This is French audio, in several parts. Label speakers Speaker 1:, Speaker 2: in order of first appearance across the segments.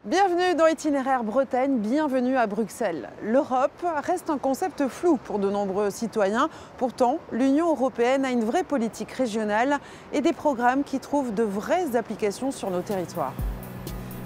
Speaker 1: Bienvenue dans Itinéraire Bretagne, bienvenue à Bruxelles. L'Europe reste un concept flou pour de nombreux citoyens. Pourtant, l'Union européenne a une vraie politique régionale et des programmes qui trouvent de vraies applications sur nos territoires.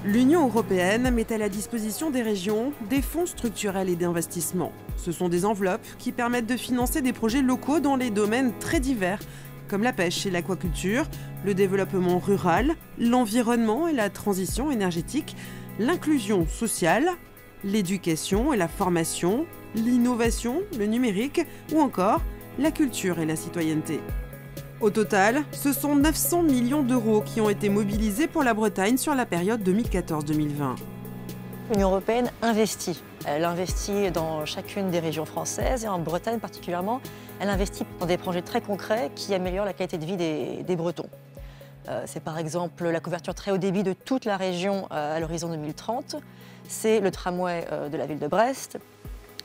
Speaker 1: L'Union européenne met à la disposition des régions des fonds structurels et d'investissement. Ce sont des enveloppes qui permettent de financer des projets locaux dans les domaines très divers, comme la pêche et l'aquaculture, le développement rural, l'environnement et la transition énergétique, l'inclusion sociale, l'éducation et la formation, l'innovation, le numérique ou encore la culture et la citoyenneté. Au total, ce sont 900 millions d'euros qui ont été mobilisés pour la Bretagne sur la période 2014-2020.
Speaker 2: L'Union européenne investit. Elle investit dans chacune des régions françaises et en Bretagne particulièrement, elle investit dans des projets très concrets qui améliorent la qualité de vie des Bretons. C'est par exemple la couverture très haut débit de toute la région à l'horizon 2030. C'est le tramway de la ville de Brest.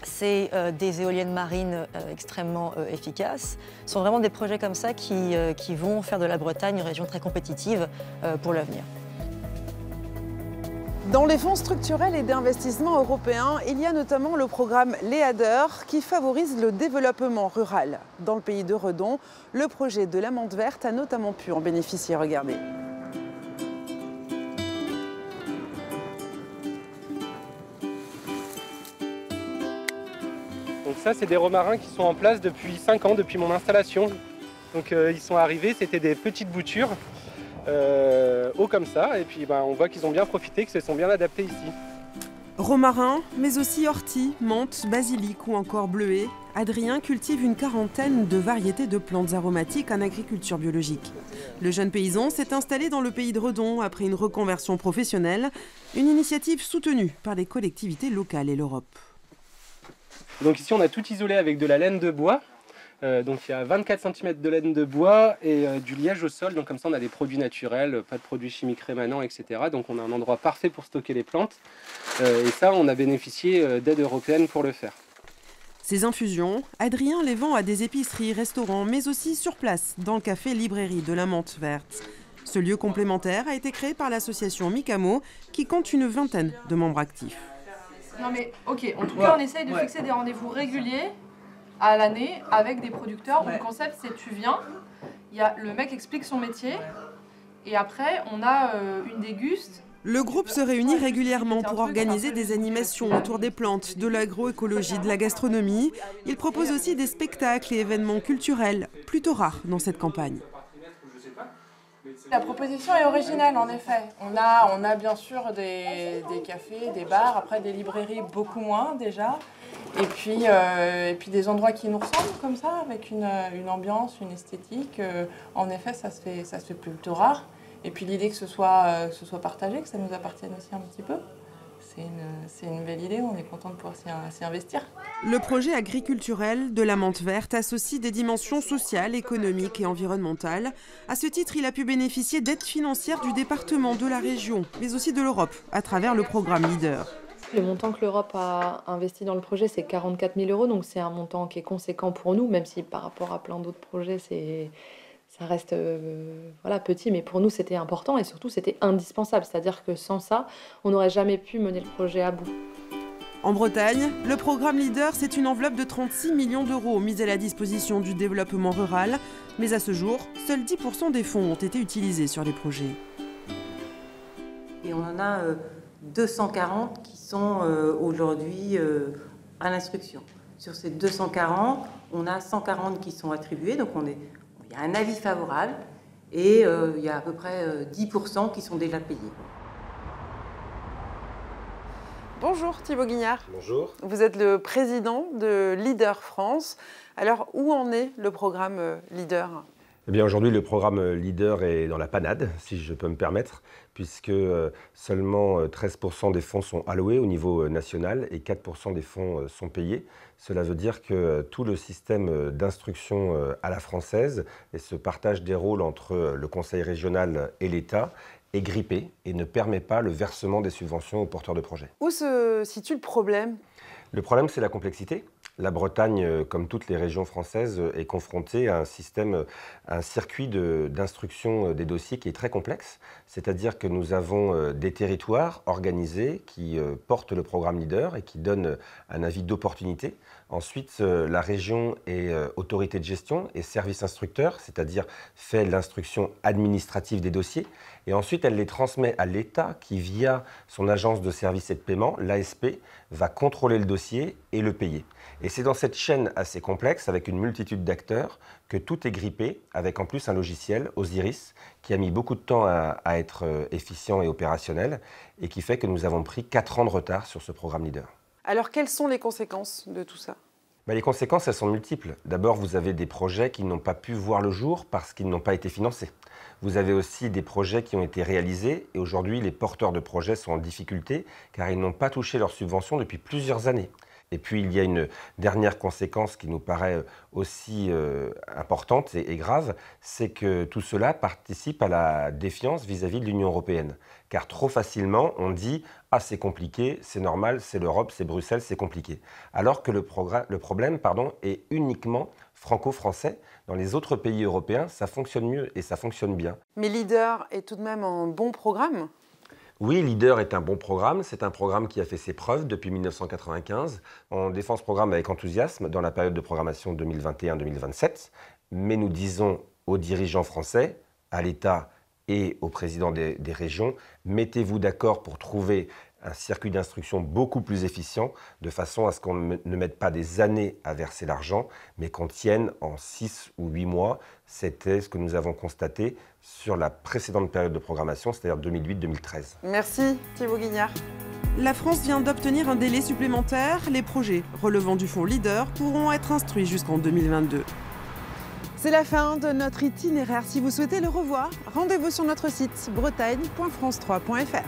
Speaker 2: C'est des éoliennes marines extrêmement efficaces. Ce sont vraiment des projets comme ça qui vont faire de la Bretagne une région très compétitive pour l'avenir.
Speaker 1: Dans les fonds structurels et d'investissement européens, il y a notamment le programme Leader qui favorise le développement rural. Dans le pays de Redon, le projet de la Mante Verte a notamment pu en bénéficier. Regardez.
Speaker 3: Donc ça, c'est des romarins qui sont en place depuis 5 ans, depuis mon installation. Donc ils sont arrivés, c'était des petites boutures. Haut comme ça, et puis on voit qu'ils ont bien profité, qu'ils se sont bien adaptés ici.
Speaker 1: Romarin, mais aussi ortie, menthe, basilic ou encore bleuet, Adrien cultive une quarantaine de variétés de plantes aromatiques en agriculture biologique. Le jeune paysan s'est installé dans le pays de Redon après une reconversion professionnelle, une initiative soutenue par les collectivités locales et l'Europe.
Speaker 3: Donc ici on a tout isolé avec de la laine de bois. Donc il y a 24 cm de laine de bois et du liège au sol, donc comme ça on a des produits naturels, pas de produits chimiques rémanents, etc. Donc on a un endroit parfait pour stocker les plantes et ça on a bénéficié d'aides européennes pour le faire.
Speaker 1: Ces infusions, Adrien les vend à des épiceries, restaurants, mais aussi sur place, dans le café-librairie de la Mante Verte. Ce lieu complémentaire a été créé par l'association Micamo, qui compte une vingtaine de membres actifs.
Speaker 4: Non mais ok, en tout cas on essaye de fixer des rendez-vous réguliers à l'année avec des producteurs. Le concept c'est tu viens, le mec explique son métier et après on a une déguste.
Speaker 1: Le groupe se réunit régulièrement pour organiser des animations autour des plantes, de l'agroécologie, de la gastronomie. Il propose aussi des spectacles et événements culturels, plutôt rares dans cette campagne.
Speaker 4: La proposition est originale en effet. On a bien sûr des cafés, des bars, après des librairies beaucoup moins déjà. Et puis des endroits qui nous ressemblent comme ça, avec une ambiance, une esthétique. En effet, ça se fait plutôt rare. Et puis l'idée que ce soit partagé, que ça nous appartienne aussi un petit peu, c'est une belle idée, on est content de pouvoir s'y investir.
Speaker 1: Le projet agriculturel de la Mante Verte associe des dimensions sociales, économiques et environnementales. À ce titre, il a pu bénéficier d'aides financières du département, de la région, mais aussi de l'Europe, à travers le programme Leader.
Speaker 5: Le montant que l'Europe a investi dans le projet, c'est 44 000 €, donc c'est un montant qui est conséquent pour nous, même si par rapport à plein d'autres projets, ça reste petit, mais pour nous c'était important et surtout c'était indispensable, c'est-à-dire que sans ça, on n'aurait jamais pu mener le projet à bout.
Speaker 1: En Bretagne, le programme Leader, c'est une enveloppe de 36 millions d'euros mise à la disposition du développement rural, mais à ce jour, seuls 10% des fonds ont été utilisés sur les projets.
Speaker 6: Et on en a 240 qui sont aujourd'hui à l'instruction. Sur ces 240, on a 140 qui sont attribués, donc il y a un avis favorable et il y a à peu près 10% qui sont déjà payés.
Speaker 1: Bonjour Thibaut Guignard.
Speaker 7: Bonjour.
Speaker 1: Vous êtes le président de Leader France. Alors, où en est le programme Leader ?
Speaker 7: Eh bien, aujourd'hui, le programme Leader est dans la panade, si je peux me permettre, puisque seulement 13% des fonds sont alloués au niveau national et 4% des fonds sont payés. Cela veut dire que tout le système d'instruction à la française et ce partage des rôles entre le Conseil régional et l'État est grippé et ne permet pas le versement des subventions aux porteurs de projets.
Speaker 1: Où se situe le problème ?
Speaker 7: Le problème, c'est la complexité. La Bretagne, comme toutes les régions françaises, est confrontée à un circuit d'instruction des dossiers qui est très complexe. C'est-à-dire que nous avons des territoires organisés qui portent le programme Leader et qui donnent un avis d'opportunité. Ensuite, la région est autorité de gestion et service instructeur, c'est-à-dire fait l'instruction administrative des dossiers. Et ensuite, elle les transmet à l'État qui, via son agence de services et de paiement, l'ASP, va contrôler le dossier et le payer. Et c'est dans cette chaîne assez complexe, avec une multitude d'acteurs, que tout est grippé, avec en plus un logiciel, Osiris, qui a mis beaucoup de temps à être efficient et opérationnel, et qui fait que nous avons pris 4 ans de retard sur ce programme Leader.
Speaker 1: Alors, quelles sont les conséquences de tout ça ?
Speaker 7: Les conséquences, elles sont multiples. D'abord, vous avez des projets qui n'ont pas pu voir le jour parce qu'ils n'ont pas été financés. Vous avez aussi des projets qui ont été réalisés et aujourd'hui, les porteurs de projets sont en difficulté car ils n'ont pas touché leurs subventions depuis plusieurs années. Et puis, il y a une dernière conséquence qui nous paraît aussi importante et grave, c'est que tout cela participe à la défiance vis-à-vis de l'Union européenne. Car trop facilement, on dit « Ah, c'est compliqué, c'est normal, c'est l'Europe, c'est Bruxelles, c'est compliqué ». Alors que le problème est uniquement franco-français. Dans les autres pays européens, ça fonctionne mieux et ça fonctionne bien.
Speaker 1: Mais Leader est tout de même un bon programme ?
Speaker 7: Oui, Leader est un bon programme. C'est un programme qui a fait ses preuves depuis 1995. On défend ce programme avec enthousiasme dans la période de programmation 2021-2027. Mais nous disons aux dirigeants français, à l'État et aux présidents des régions, mettez-vous d'accord pour trouver un circuit d'instruction beaucoup plus efficient, de façon à ce qu'on ne mette pas des années à verser l'argent, mais qu'on tienne en 6 ou 8 mois. C'était ce que nous avons constaté sur la précédente période de programmation, c'est-à-dire 2008-2013.
Speaker 1: Merci Thibaut Guignard.
Speaker 8: La France vient d'obtenir un délai supplémentaire. Les projets relevant du fonds Leader pourront être instruits jusqu'en 2022.
Speaker 1: C'est la fin de notre itinéraire. Si vous souhaitez le revoir, rendez-vous sur notre site bretagne.france3.fr.